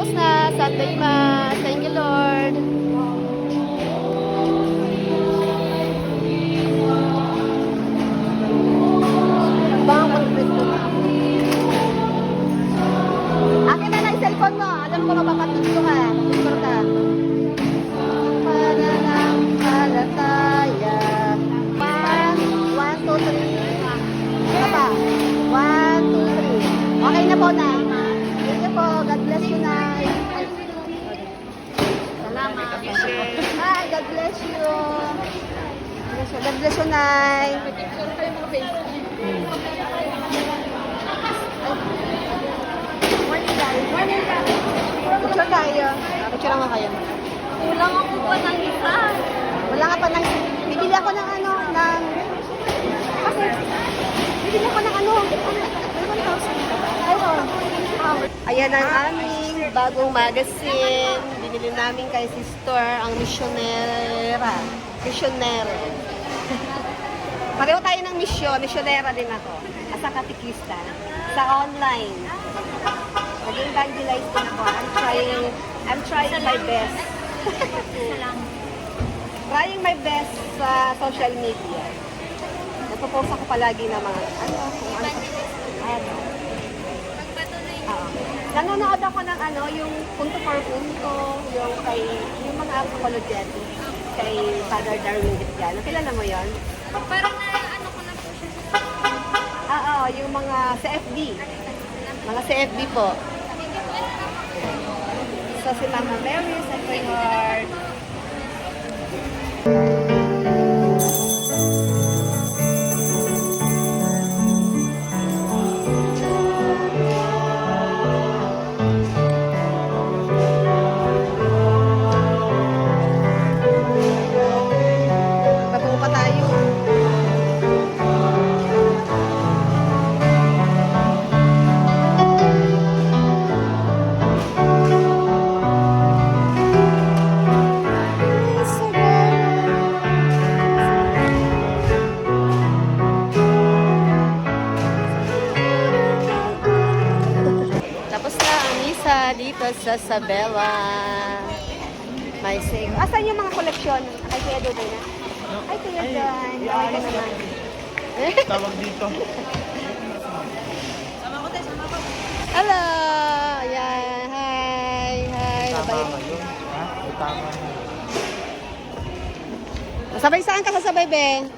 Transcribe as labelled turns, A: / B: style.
A: Tapos na, Sunday Mass. Thank you, Lord. Bang pag-Kristo na. Akin na lang yung cellphone mo. Alam ko mapapatid ka. Picture ka. Pananampalataya. 1, 2, 3. Ano pa? 1, 2, 3. Okay na po na. Thank you po. God bless you na. Salamat. Hi, God bless you. God bless you, Nay. Picture tayo. Picture mo kayo.
B: Kulang ako pa ng isa.
A: Wala nga pa ng... Bibili ako ng ano, ng... Kasi, bibili ako ng ano. Ayan ang aming bagong magazine. Binili namin kay sister, ang misyonera. Misyonero. Pareho tayo ng misyon. Misyonera din ako. Asa katikista. Sa online. Nag-evangelize din ako. I'm trying my best.
B: Salamat.
A: Trying my best sa social media. Nagpo-post ako palagi ng mga kung ano. Nanonood ako ng yung punto for punto, yung mga apologetics kay Father Darwin Vitgano. Kilala mo yon?
B: Parang na ko na po siya.
A: Yung mga CFD. Mga CFD po. So si Mama Mary, sa Lord. Patungo pa tayo. Tapos na ang misa dito sa Sabela. May sing. Asan yung mga koleksyon? Ay, Kuya Dudoy na? Ay, Kuya John. Ay, ka naman.
C: Tawag dito.
A: Hello! Ayan. Hi. Hi.
C: Tama
A: Babay.
C: ba yun? Ha? Tama.
A: Sabay saan ka sasabay, Be?